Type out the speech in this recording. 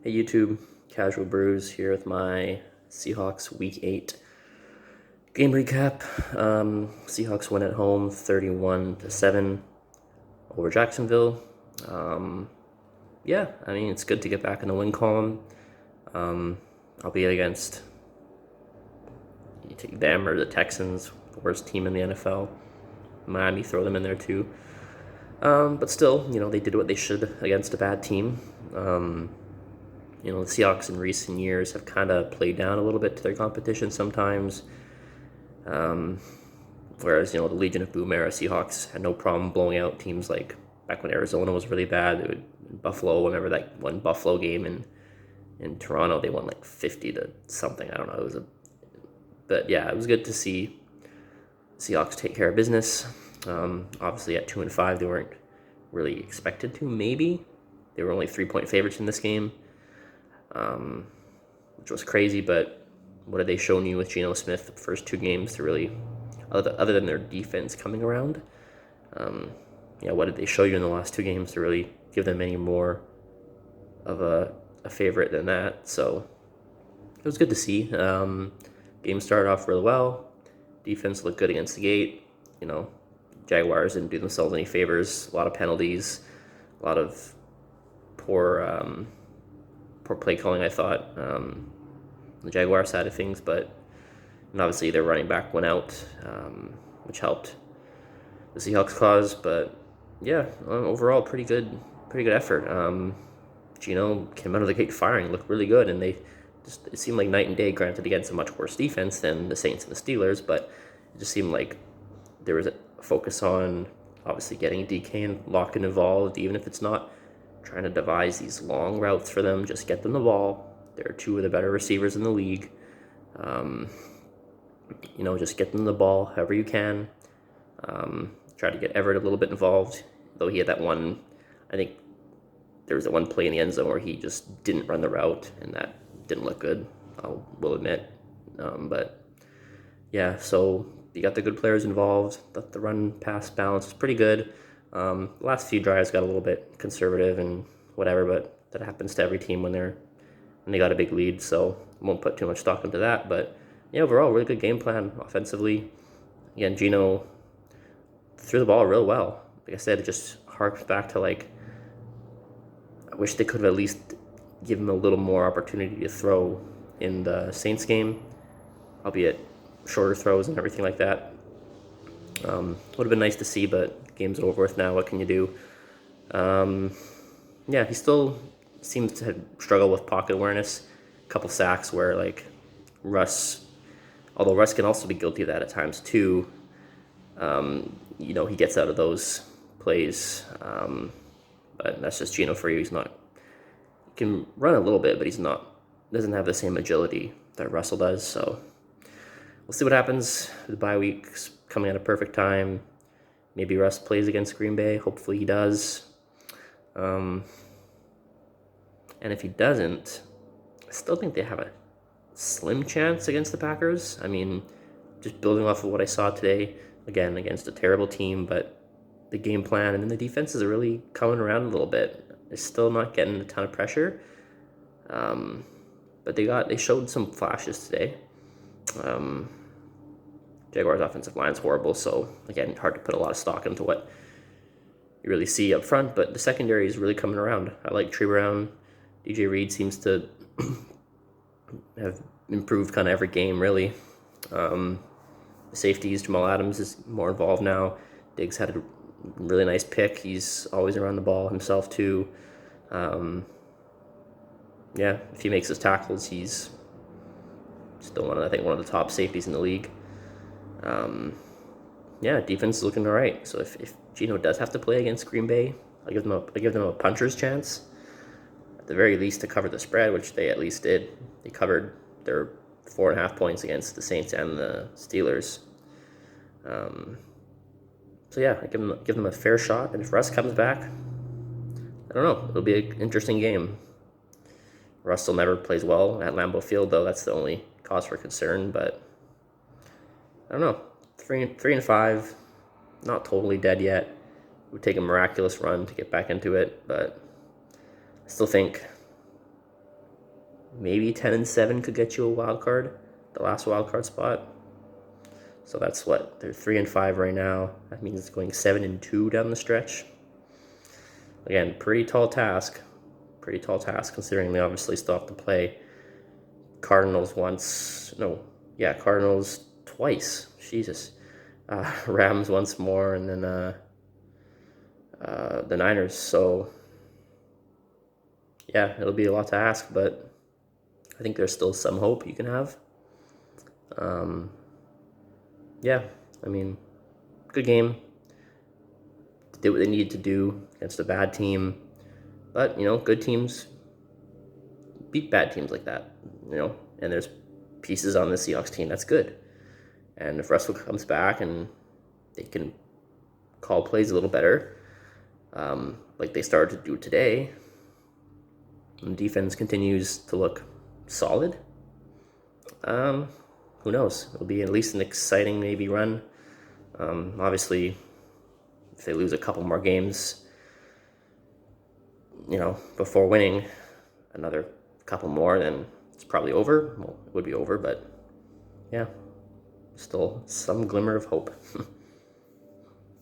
Hey YouTube, Casual Brews here with my Seahawks Week 8 game recap. Seahawks win at home 31-7 over Jacksonville. Yeah, I mean, it's good to get back in the win column. Albeit against you take them or the Texans, the worst team in the NFL. Miami, throw them in there too. But still, they did what they should against a bad team. The Seahawks in recent years have kind of played down a little bit to their competition sometimes. Whereas, the Legion of Boom era Seahawks had no problem blowing out teams like back when Arizona was really bad. Buffalo, remember that one Buffalo game in Toronto, they won like 50 to something. I don't know. But yeah, it was good to see Seahawks take care of business. Obviously at 2-5, they weren't really expected to. Maybe they were only 3-point favorites in this game. Which was crazy, but what have they shown you with Geno Smith the first two games to really, other than their defense coming around? What did they show you in the last two games to really give them any more of a favorite than that? So it was good to see. Game started off really well. Defense looked good against the gate. Jaguars didn't do themselves any favors. A lot of penalties, a lot of poor play calling, I thought, the Jaguar side of things, but obviously their running back went out, which helped the Seahawks cause. But yeah, overall pretty good effort. Geno came out of the gate firing, looked really good, and it seemed like night and day. Granted, against a much worse defense than the Saints and the Steelers, but it just seemed like there was a focus on obviously getting DK and Lockett involved, even if it's not trying to devise these long routes for them. Just get them the ball. They're two of the better receivers in the league. Just get them the ball however you can. Try to get Everett a little bit involved, though he had that one, I think there was that one play in the end zone where he just didn't run the route, and that didn't look good, will admit. But yeah, so you got the good players involved. The run-pass balance is pretty good. The last few drives got a little bit conservative and whatever, but that happens to every team when they got a big lead, so I won't put too much stock into that. But yeah, overall, really good game plan offensively. Again, Geno threw the ball real well. Like I said, it just harks back to I wish they could have at least given him a little more opportunity to throw in the Saints game, albeit shorter throws and everything like that. Would have been nice to see, but the game's over with now. What can you do? He still seems to struggle with pocket awareness. A couple sacks where Russ, although Russ can also be guilty of that at times too. He gets out of those plays, but that's just Geno for you. He can run a little bit, but doesn't have the same agility that Russell does. So we'll see what happens. The bye week's coming at a perfect time. Maybe Russ plays against Green Bay. Hopefully he does. And if he doesn't, I still think they have a slim chance against the Packers. I mean, just building off of what I saw today, again, against a terrible team, but the game plan and then the defenses are really coming around a little bit. They're still not getting a ton of pressure. But they showed some flashes today. Jaguars' offensive line is horrible, so again, hard to put a lot of stock into what you really see up front, but the secondary is really coming around. I like Trey Brown. DJ Reed seems to have improved kind of every game, really. The safeties, Jamal Adams is more involved now. Diggs had a really nice pick. He's always around the ball himself, too. If he makes his tackles, he's still one of the top safeties in the league. Defense is looking all right. So if Geno does have to play against Green Bay, I give them a puncher's chance, at the very least, to cover the spread, which they at least did. They covered their 4.5 points against the Saints and the Steelers. I give them a fair shot. And if Russ comes back, I don't know. It'll be an interesting game. Russell never plays well at Lambeau Field, though. That's the only cause for concern. But I don't know. 3-5, not totally dead yet. It would take a miraculous run to get back into it, but I still think maybe 10-7 could get you a wild card, the last wild card spot. So that's what, they're 3-5 right now. That means it's going 7-2 down the stretch. Again, pretty tall task considering they obviously still have to play Cardinals twice. Jesus. Rams once more, and then the Niners. So yeah, it'll be a lot to ask, but I think there's still some hope you can have. Yeah, I mean, good game. They did what they needed to do against a bad team, but good teams beat bad teams like that. And there's pieces on the Seahawks team that's good. And if Russell comes back and they can call plays a little better, like they started to do today, and the defense continues to look solid, who knows? It'll be at least an exciting maybe run. Obviously, if they lose a couple more games, before winning another couple more, then it's probably over. Well, it would be over, but yeah, still some glimmer of hope.